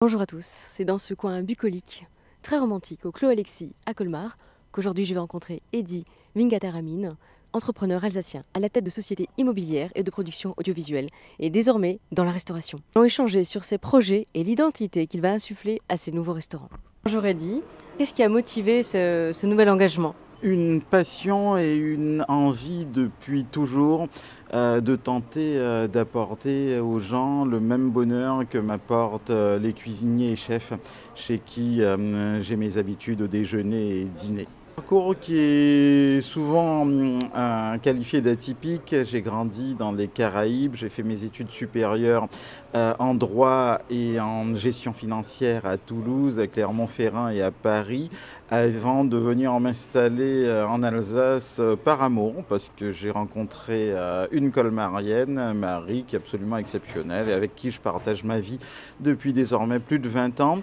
Bonjour à tous, c'est dans ce coin bucolique, très romantique, au Clos Alexis, à Colmar, qu'aujourd'hui je vais rencontrer Eddy Wingataramin, entrepreneur alsacien à la tête de sociétés immobilières et de production audiovisuelle, et désormais dans la restauration. Nous allons échanger sur ses projets et l'identité qu'il va insuffler à ses nouveaux restaurants. Bonjour Eddy, qu'est-ce qui a motivé ce nouvel engagement? Une passion et une envie depuis toujours de tenter d'apporter aux gens le même bonheur que m'apportent les cuisiniers et chefs chez qui j'ai mes habitudes au déjeuner et dîner. Parcours qui est souvent qualifié d'atypique. J'ai grandi dans les Caraïbes, j'ai fait mes études supérieures en droit et en gestion financière à Toulouse, à Clermont-Ferrand et à Paris, avant de venir m'installer en Alsace par amour, parce que j'ai rencontré une colmarienne, Marie, qui est absolument exceptionnelle et avec qui je partage ma vie depuis désormais plus de 20 ans.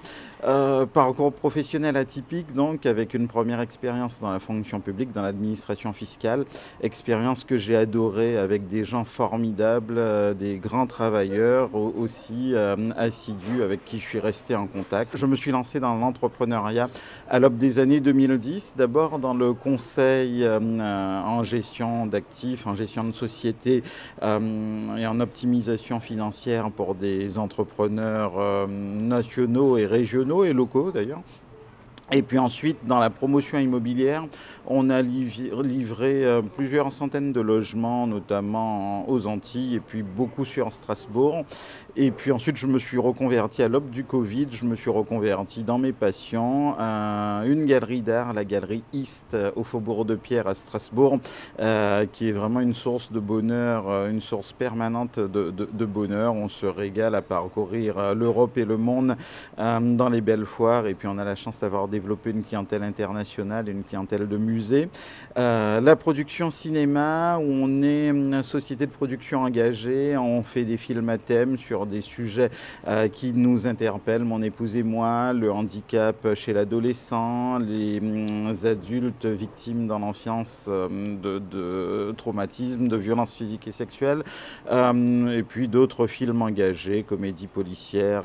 Parcours professionnel atypique, donc, avec une première expérience dans la fonction publique, dans l'administration fiscale, expérience que j'ai adorée avec des gens formidables, des grands travailleurs aussi assidus avec qui je suis resté en contact. Je me suis lancé dans l'entrepreneuriat à l'aube des années 2010, d'abord dans le conseil en gestion d'actifs, en gestion de société et en optimisation financière pour des entrepreneurs nationaux et régionaux et locaux d'ailleurs. Et puis ensuite, dans la promotion immobilière, on a livré plusieurs centaines de logements, notamment aux Antilles, et puis beaucoup sur Strasbourg. Et puis ensuite, je me suis reconverti à l'aube du Covid, je me suis reconverti dans mes passions. Une galerie d'art, la galerie East, au Faubourg de Pierre à Strasbourg, qui est vraiment une source de bonheur, une source permanente de bonheur. On se régale à parcourir l'Europe et le monde dans les belles foires, et puis on a la chance d'avoir développer une clientèle internationale et une clientèle de musée. La production cinéma, où on est une société de production engagée, on fait des films à thème sur des sujets qui nous interpellent, mon épouse et moi, le handicap chez l'adolescent, les adultes victimes dans l'enfance de traumatismes, de violences physiques et sexuelles, et puis d'autres films engagés, comédies policières,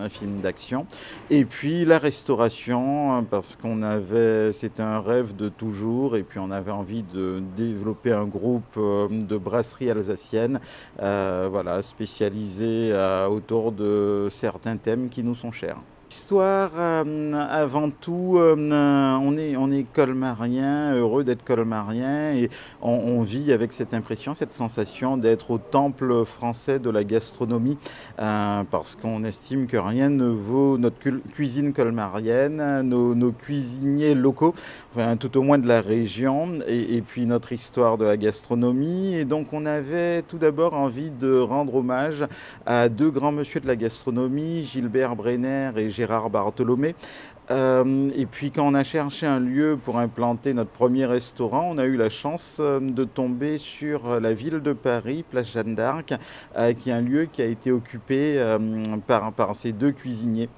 films d'action. Et puis la restauration, parce c'était un rêve de toujours, et puis on avait envie de développer un groupe de brasseries alsaciennes, voilà, spécialisées autour de certains thèmes qui nous sont chers. Histoire, avant tout, on est colmarien, heureux d'être colmarien, et on vit avec cette impression, cette sensation d'être au temple français de la gastronomie, parce qu'on estime que rien ne vaut notre cuisine colmarienne, nos cuisiniers locaux, enfin, tout au moins de la région, et puis notre histoire de la gastronomie. Et donc on avait tout d'abord envie de rendre hommage à deux grands monsieur de la gastronomie, Gilbert Brenner et Gérard Bartholomé. Et puis quand on a cherché un lieu pour implanter notre premier restaurant, on a eu la chance de tomber sur la ville de Paris, place Jeanne d'Arc, qui est un lieu qui a été occupé par ces deux cuisiniers.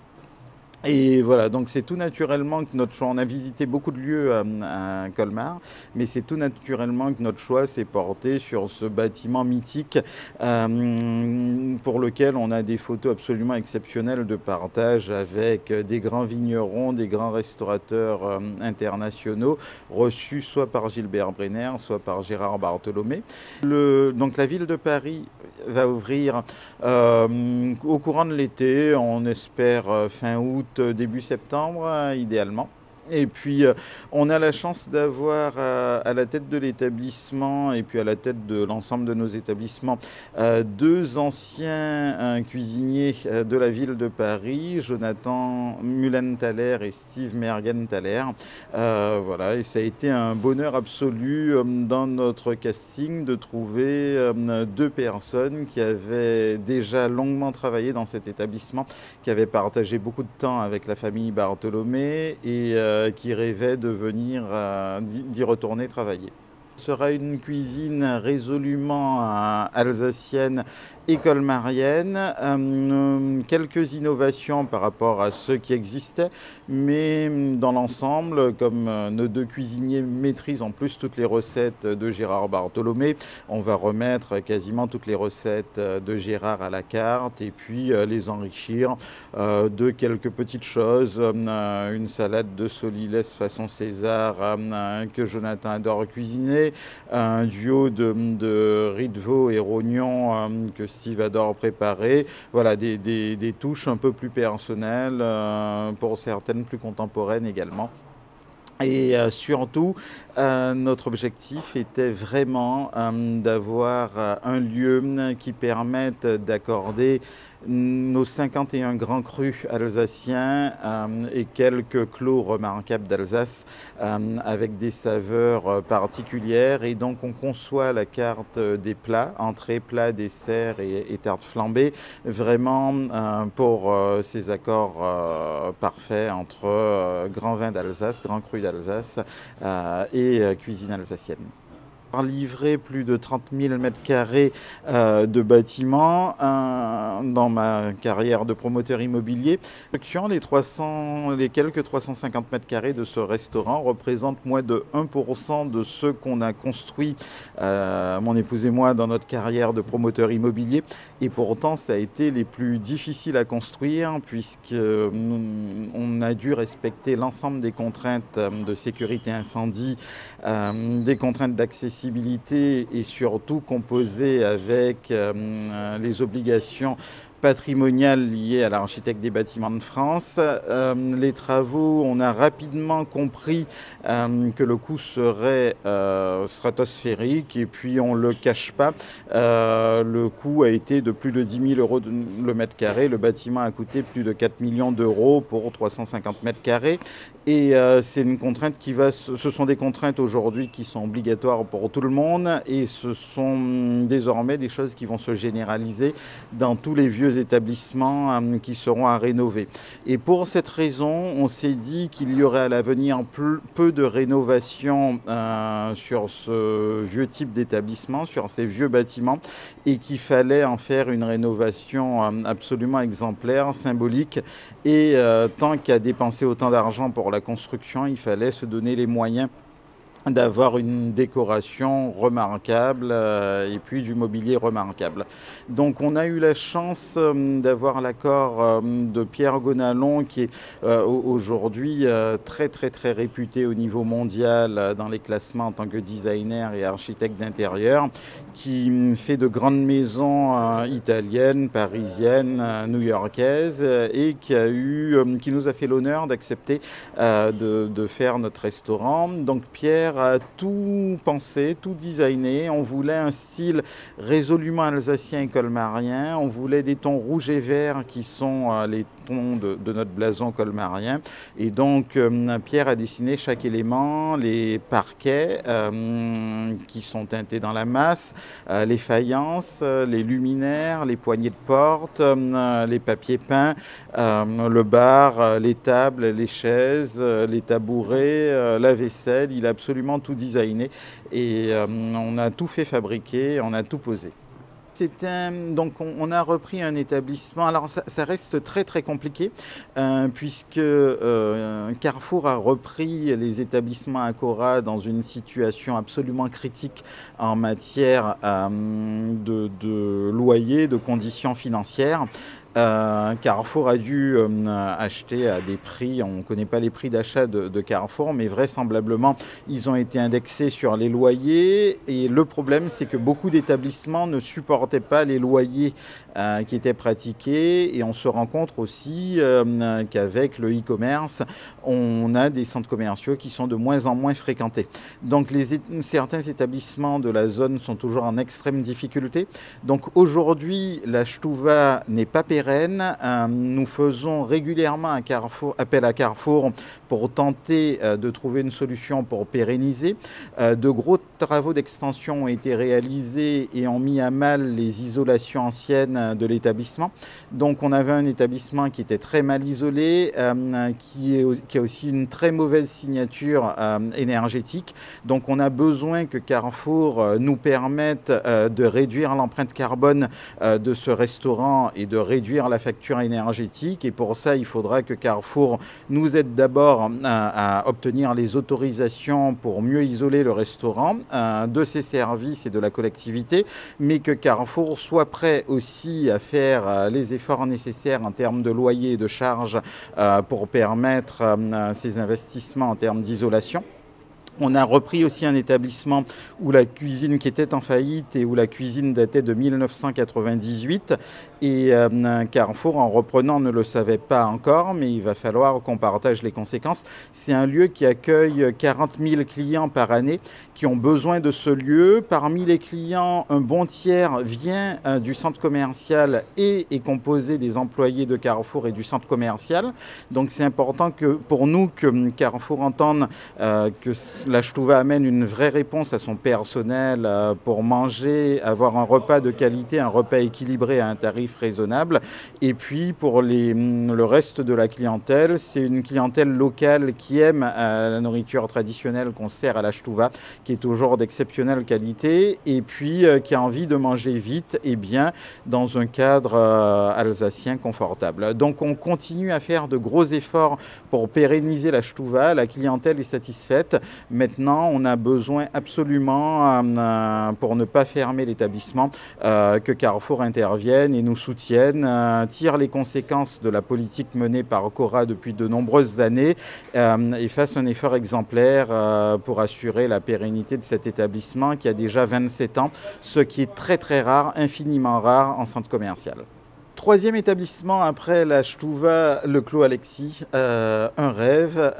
Et voilà, donc c'est tout naturellement que notre choix, on a visité beaucoup de lieux à Colmar, mais c'est tout naturellement que notre choix s'est porté sur ce bâtiment mythique pour lequel on a des photos absolument exceptionnelles de partage avec des grands vignerons, des grands restaurateurs internationaux, reçus soit par Gilbert Brenner, soit par Gérard Bartholomé. Donc la ville de Paris va ouvrir au courant de l'été, on espère fin août, début septembre, idéalement. Et puis, on a la chance d'avoir à la tête de l'établissement et puis à la tête de l'ensemble de nos établissements deux anciens cuisiniers de la ville de Paris, Jonathan Mullenthaler et Steve Mergenthaler. Voilà, et ça a été un bonheur absolu dans notre casting de trouver deux personnes qui avaient déjà longuement travaillé dans cet établissement, qui avaient partagé beaucoup de temps avec la famille Bartholomé et qui rêvait de venir d'y retourner travailler. Ce sera une cuisine résolument alsacienne école marienne, quelques innovations par rapport à ceux qui existaient, mais dans l'ensemble, comme nos deux cuisiniers maîtrisent en plus toutes les recettes de Gérard Bartholomé, on va remettre quasiment toutes les recettes de Gérard à la carte et puis les enrichir de quelques petites choses, une salade de soliles façon César que Jonathan adore cuisiner, un duo de riz de veau et rognons que Steve adore préparer. Voilà, des touches un peu plus personnelles, pour certaines plus contemporaines également. Et surtout, notre objectif était vraiment d'avoir un lieu qui permette d'accorder nos 51 grands crus alsaciens et quelques clos remarquables d'Alsace avec des saveurs particulières. Et donc on conçoit la carte des plats, entrées, plats, desserts et tartes flambées, vraiment pour ces accords parfaits entre grand vin d'Alsace, grand cru d'Alsace et cuisine alsacienne. Livré plus de 30 000 mètres carrés de bâtiments dans ma carrière de promoteur immobilier. Les quelques 350 mètres carrés de ce restaurant représentent moins de 1% de ceux qu'on a construits, mon épouse et moi, dans notre carrière de promoteur immobilier. Et pourtant, ça a été les plus difficiles à construire puisqu'on a dû respecter l'ensemble des contraintes de sécurité incendie, des contraintes d'accessibilité et surtout composé avec les obligations patrimoniales liées à l'architecte des bâtiments de France. Les travaux, on a rapidement compris que le coût serait stratosphérique et puis on ne le cache pas. Le coût a été de plus de 10 000 euros le mètre carré. Le bâtiment a coûté plus de 4 millions d'euros pour 350 mètres carrés. Et c'est une contrainte ce sont des contraintes aujourd'hui qui sont obligatoires pour tout le monde et ce sont désormais des choses qui vont se généraliser dans tous les vieux établissements qui seront à rénover. Et pour cette raison, on s'est dit qu'il y aurait à l'avenir peu de rénovation sur ce vieux type d'établissement, sur ces vieux bâtiments, et qu'il fallait en faire une rénovation absolument exemplaire, symbolique. Et tant qu'à dépenser autant d'argent pour la construction, il fallait se donner les moyens d'avoir une décoration remarquable et puis du mobilier remarquable. Donc on a eu la chance d'avoir l'accord de Pierre Gonalon qui est aujourd'hui très réputé au niveau mondial dans les classements en tant que designer et architecte d'intérieur, qui fait de grandes maisons italiennes, parisiennes, new-yorkaises et qui nous a fait l'honneur d'accepter de faire notre restaurant. Donc Pierre a tout pensé, tout designé. On voulait un style résolument alsacien et colmarien. On voulait des tons rouges et verts qui sont les tons de notre blason colmarien. Et donc Pierre a dessiné chaque élément, les parquets qui sont teintés dans la masse, les faïences, les luminaires, les poignées de porte, les papiers peints, le bar, les tables, les chaises, les tabourets, la vaisselle. Il a absolument tout designé et on a tout fait fabriquer, on a tout posé. Donc on a repris un établissement, alors ça reste très compliqué puisque Carrefour a repris les établissements Accora dans une situation absolument critique en matière de loyer, de conditions financières. Carrefour a dû acheter à des prix, on ne connaît pas les prix d'achat de Carrefour, mais vraisemblablement ils ont été indexés sur les loyers et le problème c'est que beaucoup d'établissements ne supportaient pas les loyers qui étaient pratiqués et on se rend compte aussi qu'avec le e-commerce on a des centres commerciaux qui sont de moins en moins fréquentés. Donc certains établissements de la zone sont toujours en extrême difficulté. Donc aujourd'hui la Stuva n'est pas pérenne pérenne. Nous faisons régulièrement appel à Carrefour pour tenter de trouver une solution pour pérenniser. De gros travaux d'extension ont été réalisés et ont mis à mal les isolations anciennes de l'établissement. Donc on avait un établissement qui était très mal isolé, qui a aussi une très mauvaise signature énergétique. Donc on a besoin que Carrefour nous permette de réduire l'empreinte carbone de ce restaurant et de réduire la facture énergétique. Et pour ça, il faudra que Carrefour nous aide d'abord à obtenir les autorisations pour mieux isoler le restaurant de ses services et de la collectivité, mais que Carrefour soit prêt aussi à faire les efforts nécessaires en termes de loyer et de charges pour permettre ces investissements en termes d'isolation. On a repris aussi un établissement où la cuisine qui était en faillite et où la cuisine datait de 1998. Et Carrefour, en reprenant, ne le savait pas encore, mais il va falloir qu'on partage les conséquences. C'est un lieu qui accueille 40 000 clients par année qui ont besoin de ce lieu. Parmi les clients, un bon tiers vient du centre commercial et est composé des employés de Carrefour et du centre commercial. Donc c'est important pour nous que Carrefour entende que la Stouva amène une vraie réponse à son personnel pour manger, avoir un repas de qualité, un repas équilibré à un tarif raisonnable. Et puis pour le reste de la clientèle, c'est une clientèle locale qui aime la nourriture traditionnelle qu'on sert à la Stouva, qui est toujours d'exceptionnelle qualité, et puis qui a envie de manger vite et bien dans un cadre alsacien confortable. Donc on continue à faire de gros efforts pour pérenniser la Stouva. La clientèle est satisfaite. Maintenant, on a besoin absolument, pour ne pas fermer l'établissement, que Carrefour intervienne et nous soutienne, tire les conséquences de la politique menée par Cora depuis de nombreuses années et fasse un effort exemplaire pour assurer la pérennité de cet établissement qui a déjà 27 ans, ce qui est très très rare, infiniment rare en centre commercial. Troisième établissement après la Stouva, le Clos Alexis, un rêve.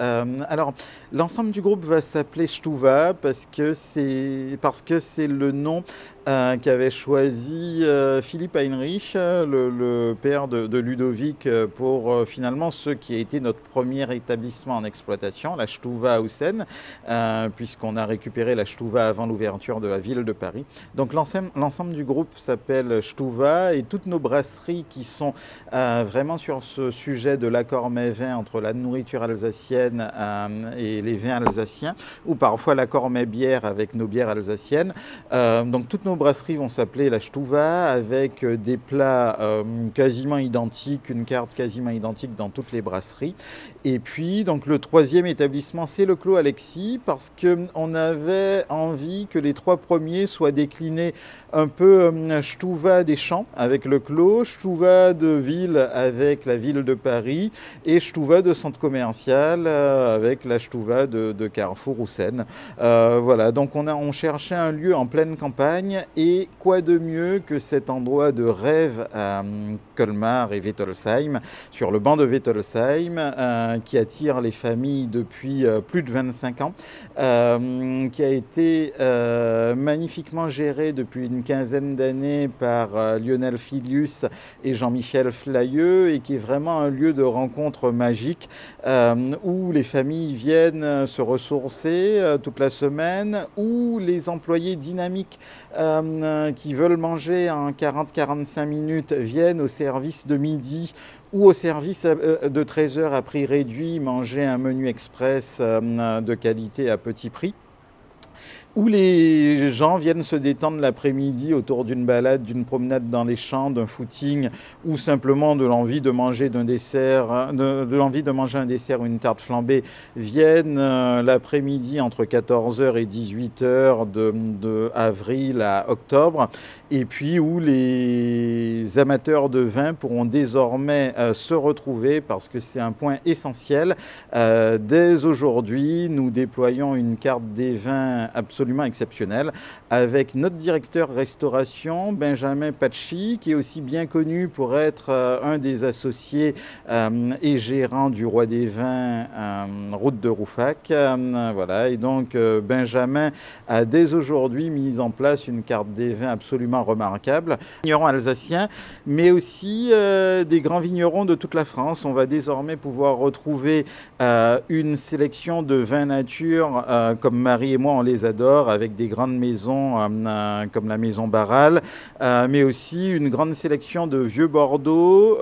Alors, l'ensemble du groupe va s'appeler Stouva parce que c'est le nom qu'avait choisi Philippe Heinrich, le père de Ludovic, pour finalement ce qui a été notre premier établissement en exploitation, la Stouva Hausen, puisqu'on a récupéré la Stouva avant l'ouverture de la ville de Paris. Donc l'ensemble du groupe s'appelle Stouva et toutes nos brasseries qui sont vraiment sur ce sujet de l'accord mets-vin entre la nourriture alsacienne et les vins alsaciens, ou parfois l'accord mets-bière avec nos bières alsaciennes. Donc toutes nos brasseries vont s'appeler la Stouva avec des plats quasiment identiques, une carte quasiment identique dans toutes les brasseries. Et puis donc le troisième établissement, c'est le Clos Alexis, parce qu'on avait envie que les trois premiers soient déclinés un peu Stouva des champs avec le Clos, Stouva de ville avec la ville de Paris et Stouva de centre commercial avec la Stouva de Carrefour ou Seine. Voilà, donc on cherchait un lieu en pleine campagne et quoi de mieux que cet endroit de rêve à Colmar et Wettolsheim, sur le banc de Wettolsheim, qui attire les familles depuis plus de 25 ans, qui a été magnifiquement géré depuis une quinzaine d'années par Lionel Filius et Jean-Michel Flayeux et qui est vraiment un lieu de rencontre magique où les familles viennent se ressourcer toute la semaine, où les employés dynamiques qui veulent manger en 40-45 minutes viennent au service de midi ou au service de 13 heures à prix réduit manger un menu express de qualité à petit prix, où les gens viennent se détendre l'après-midi autour d'une balade, d'une promenade dans les champs, d'un footing, ou simplement de l'envie de manger un dessert ou une tarte flambée, viennent l'après-midi entre 14h et 18h de avril à octobre, et puis où les amateurs de vin pourront désormais se retrouver parce que c'est un point essentiel. Dès aujourd'hui, nous déployons une carte des vins absolument absolument exceptionnel, avec notre directeur restauration, Benjamin Pachi, qui est aussi bien connu pour être un des associés et gérant du Roi des Vins, route de Rouffach. Voilà. Et donc Benjamin a dès aujourd'hui mis en place une carte des vins absolument remarquable. Vignerons alsaciens, mais aussi des grands vignerons de toute la France. On va désormais pouvoir retrouver une sélection de vins nature comme Marie et moi on les adore, avec des grandes maisons comme la maison Barral, mais aussi une grande sélection de vieux Bordeaux,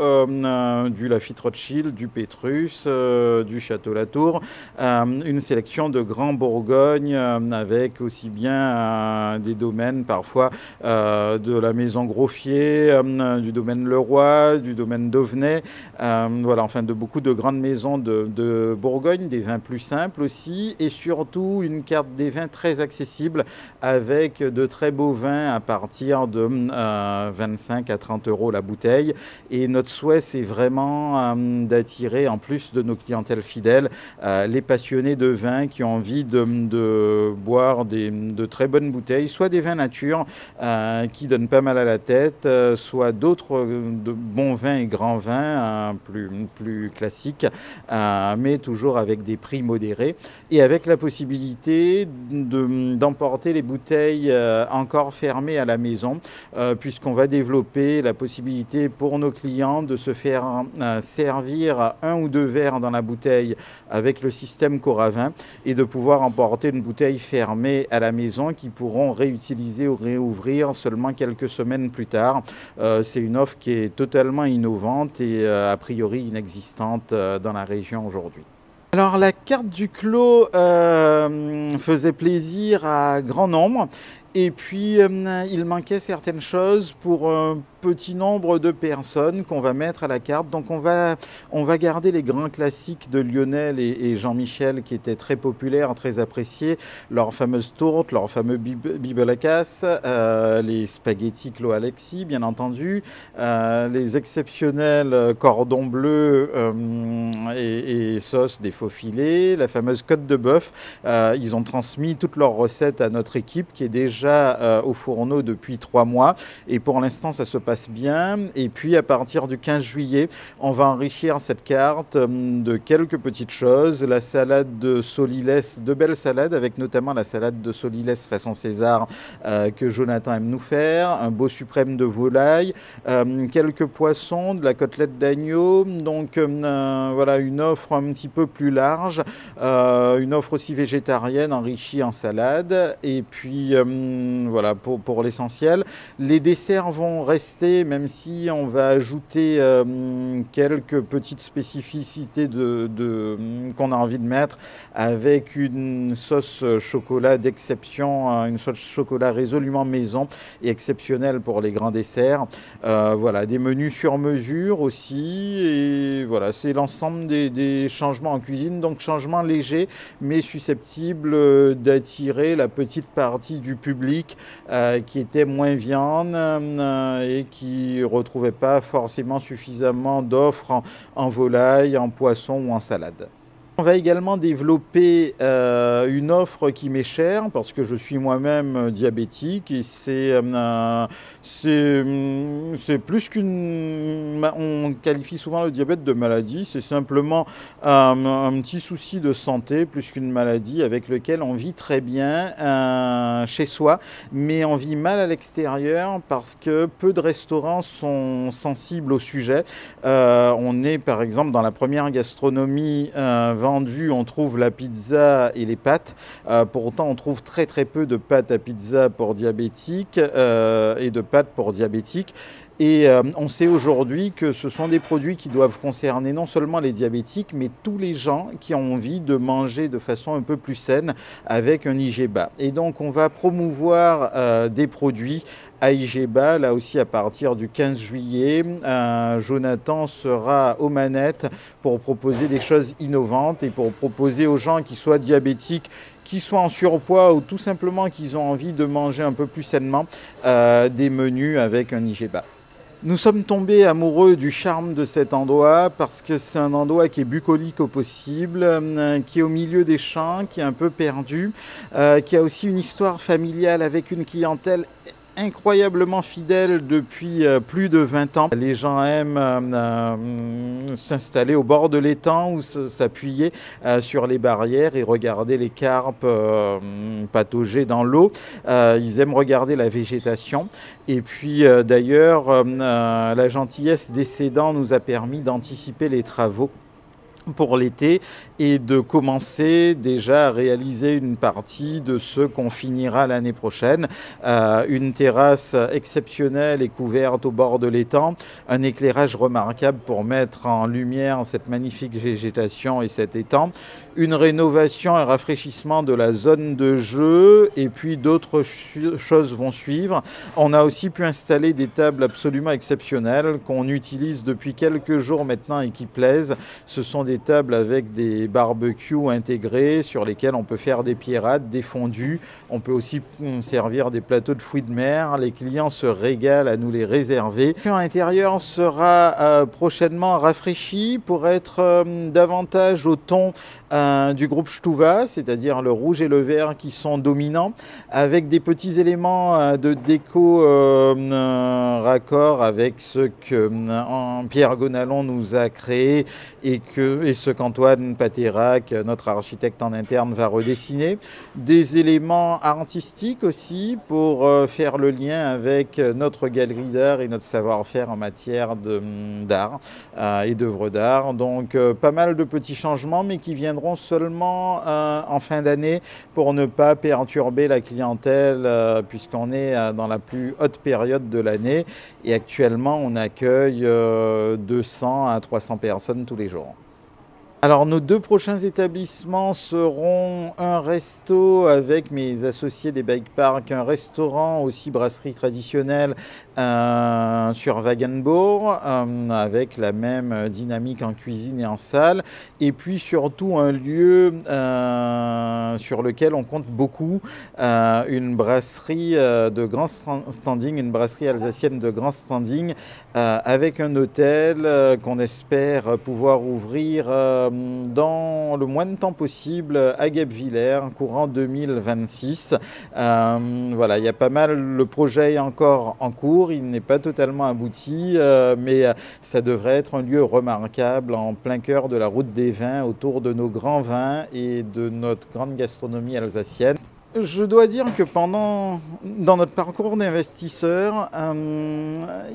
du Lafite Rothschild, du Pétrus, du Château Latour, une sélection de grands Bourgogne avec aussi bien des domaines parfois de la maison Groffier, du domaine Leroy, du domaine d'Auvenay, voilà, enfin de beaucoup de grandes maisons de Bourgogne, des vins plus simples aussi, et surtout une carte des vins très accessible avec de très beaux vins à partir de 25 à 30 € la bouteille. Et notre souhait, c'est vraiment d'attirer, en plus de nos clientèles fidèles, les passionnés de vin qui ont envie de boire de très bonnes bouteilles, soit des vins nature qui donnent pas mal à la tête, soit d'autres de bons vins et grands vins plus classiques, mais toujours avec des prix modérés et avec la possibilité d'emporter les bouteilles encore fermées à la maison, puisqu'on va développer la possibilité pour nos clients de se faire servir un ou deux verres dans la bouteille avec le système Coravin et de pouvoir emporter une bouteille fermée à la maison qu'ils pourront réutiliser ou réouvrir seulement quelques semaines plus tard. C'est une offre qui est totalement innovante et a priori inexistante dans la région aujourd'hui. Alors la carte du clos faisait plaisir à grand nombre. Et puis, il manquait certaines choses pour un petit nombre de personnes qu'on va mettre à la carte. Donc, on va garder les grands classiques de Lionel et Jean-Michel qui étaient très populaires, très appréciés. Leur fameuse tourte, leur fameux bibelacas, les spaghettis Clos Alexis, bien entendu, les exceptionnels cordons bleus et sauce des faux filets, la fameuse côte de bœuf. Ils ont transmis toutes leurs recettes à notre équipe qui est déjà au fourneau depuis 3 mois et pour l'instant ça se passe bien. Et puis à partir du 15 juillet on va enrichir cette carte de quelques petites choses, la salade de Solilès, de belles salades avec notamment la salade de Solilès façon César que Jonathan aime nous faire, un beau suprême de volaille, quelques poissons, de la côtelette d'agneau, donc voilà une offre un petit peu plus large, une offre aussi végétarienne enrichie en salade et puis voilà pour l'essentiel. Les desserts vont rester, même si on va ajouter quelques petites spécificités qu'on a envie de mettre avec une sauce chocolat d'exception, une sauce chocolat résolument maison et exceptionnelle pour les grands desserts. Voilà, des menus sur mesure aussi et voilà, c'est l'ensemble des changements en cuisine, donc changements légers mais susceptibles d'attirer la petite partie du public qui était moins viande et qui ne retrouvait pas forcément suffisamment d'offres en volaille, en poisson ou en salade. On va également développer une offre qui m'est chère parce que je suis moi-même diabétique et c'est plus on qualifie souvent le diabète de maladie, c'est simplement un petit souci de santé plus qu'une maladie avec lequel on vit très bien chez soi, mais on vit mal à l'extérieur parce que peu de restaurants sont sensibles au sujet. On est par exemple dans la première gastronomie vendu, on trouve la pizza et les pâtes. Pourtant, on trouve très très peu de pâtes à pizza pour diabétiques et de pâtes pour diabétiques. Et on sait aujourd'hui que ce sont des produits qui doivent concerner non seulement les diabétiques, mais tous les gens qui ont envie de manger de façon un peu plus saine avec un IG bas. Et donc on va promouvoir des produits à IG bas, là aussi à partir du 15 juillet. Jonathan sera aux manettes pour proposer des choses innovantes et pour proposer aux gens qui soient diabétiques, qui soient en surpoids ou tout simplement qu'ils ont envie de manger un peu plus sainement, des menus avec un IG bas. Nous sommes tombés amoureux du charme de cet endroit parce que c'est un endroit qui est bucolique au possible, qui est au milieu des champs, qui est un peu perdu, qui a aussi une histoire familiale avec une clientèle incroyablement fidèle depuis plus de 20 ans. Les gens aiment s'installer au bord de l'étang ou s'appuyer sur les barrières et regarder les carpes patauger dans l'eau. Ils aiment regarder la végétation. Et puis d'ailleurs, la gentillesse des cédants nous a permis d'anticiper les travaux pour l'été et de commencer déjà à réaliser une partie de ce qu'on finira l'année prochaine. Une terrasse exceptionnelle et couverte au bord de l'étang, un éclairage remarquable pour mettre en lumière cette magnifique végétation et cet étang, une rénovation et rafraîchissement de la zone de jeu et puis d'autres choses vont suivre. On a aussi pu installer des tables absolument exceptionnelles qu'on utilise depuis quelques jours maintenant et qui plaisent. Ce sont des tables avec des barbecues intégrés sur lesquels on peut faire des pierrades, des fondus. On peut aussi servir des plateaux de fruits de mer. Les clients se régalent à nous les réserver. L'intérieur sera prochainement rafraîchi pour être davantage au ton du groupe Stuva, c'est-à-dire le rouge et le vert qui sont dominants, avec des petits éléments de déco raccord avec ce que Pierre Gonalon nous a créé et ce qu'Antoine Paterac, notre architecte en interne, va redessiner. Des éléments artistiques aussi pour faire le lien avec notre galerie d'art et notre savoir-faire en matière d'art et d'œuvres d'art. Donc pas mal de petits changements, mais qui viendront seulement en fin d'année pour ne pas perturber la clientèle puisqu'on est dans la plus haute période de l'année et actuellement on accueille 200 à 300 personnes tous les jours. Alors nos deux prochains établissements seront un resto avec mes associés des bike parks, un restaurant aussi brasserie traditionnelle sur Wagenbourg avec la même dynamique en cuisine et en salle et puis surtout un lieu sur lequel on compte beaucoup, une brasserie de grand standing, une brasserie alsacienne de grand standing avec un hôtel qu'on espère pouvoir ouvrir dans le moins de temps possible à Guebwiller, courant 2026. Voilà, il y a pas mal, le projet est encore en cours, il n'est pas totalement abouti, mais ça devrait être un lieu remarquable en plein cœur de la route des vins, autour de nos grands vins et de notre grande gastronomie alsacienne. Je dois dire que dans notre parcours d'investisseur,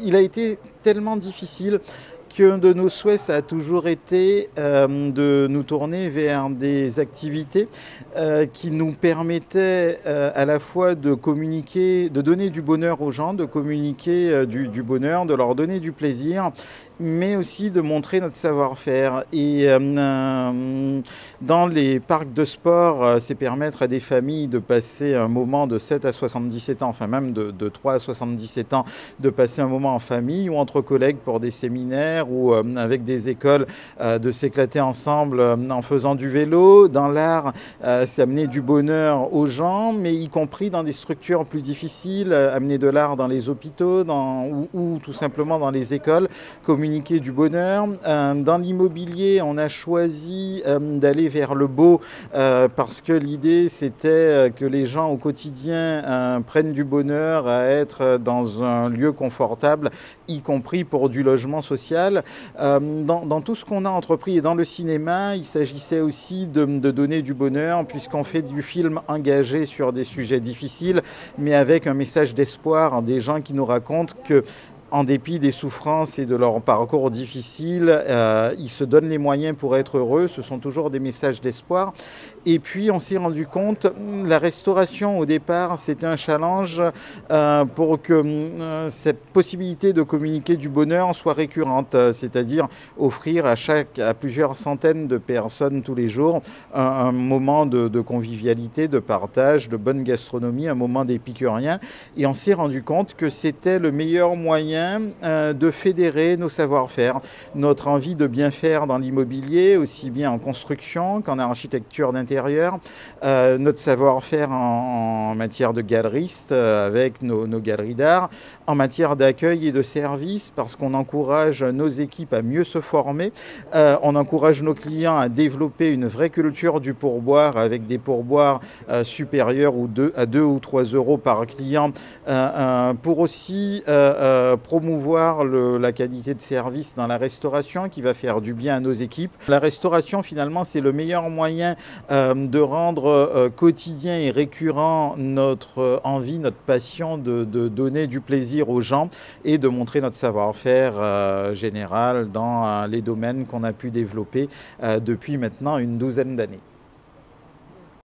il a été tellement difficile qu'un de nos souhaits, ça a toujours été de nous tourner vers des activités qui nous permettaient à la fois de communiquer, de donner du bonheur aux gens, de communiquer du bonheur, de leur donner du plaisir, mais aussi de montrer notre savoir-faire. Et dans les parcs de sport, c'est permettre à des familles de passer un moment de 7 à 77 ans, enfin même de 3 à 77 ans, de passer un moment en famille ou entre collègues pour des séminaires ou avec des écoles, de s'éclater ensemble en faisant du vélo. Dans l'art, c'est amener du bonheur aux gens, mais y compris dans des structures plus difficiles, amener de l'art dans les hôpitaux ou tout simplement dans les écoles, communiquer du bonheur. Dans l'immobilier, on a choisi d'aller vers le beau parce que l'idée c'était que les gens au quotidien prennent du bonheur à être dans un lieu confortable, y compris pour du logement social. Dans tout ce qu'on a entrepris et dans le cinéma, il s'agissait aussi de donner du bonheur puisqu'on fait du film engagé sur des sujets difficiles mais avec un message d'espoir, des gens qui nous racontent que en dépit des souffrances et de leur parcours difficile, ils se donnent les moyens pour être heureux. Ce sont toujours des messages d'espoir. Et puis, on s'est rendu compte, la restauration, au départ, c'était un challenge pour que cette possibilité de communiquer du bonheur soit récurrente, c'est-à-dire offrir à plusieurs centaines de personnes tous les jours un moment de convivialité, de partage, de bonne gastronomie, un moment d'épicurien. Et on s'est rendu compte que c'était le meilleur moyen moyen de fédérer nos savoir-faire, notre envie de bien faire dans l'immobilier, aussi bien en construction qu'en architecture d'intérieur, notre savoir-faire en matière de galeriste avec nos galeries d'art, en matière d'accueil et de service, parce qu'on encourage nos équipes à mieux se former, on encourage nos clients à développer une vraie culture du pourboire avec des pourboires supérieurs à 2 ou 3 euros par client, pour aussi promouvoir la qualité de service dans la restauration qui va faire du bien à nos équipes. La restauration, finalement, c'est le meilleur moyen de rendre quotidien et récurrent notre envie, notre passion de donner du plaisir aux gens et de montrer notre savoir-faire général dans les domaines qu'on a pu développer depuis maintenant une douzaine d'années.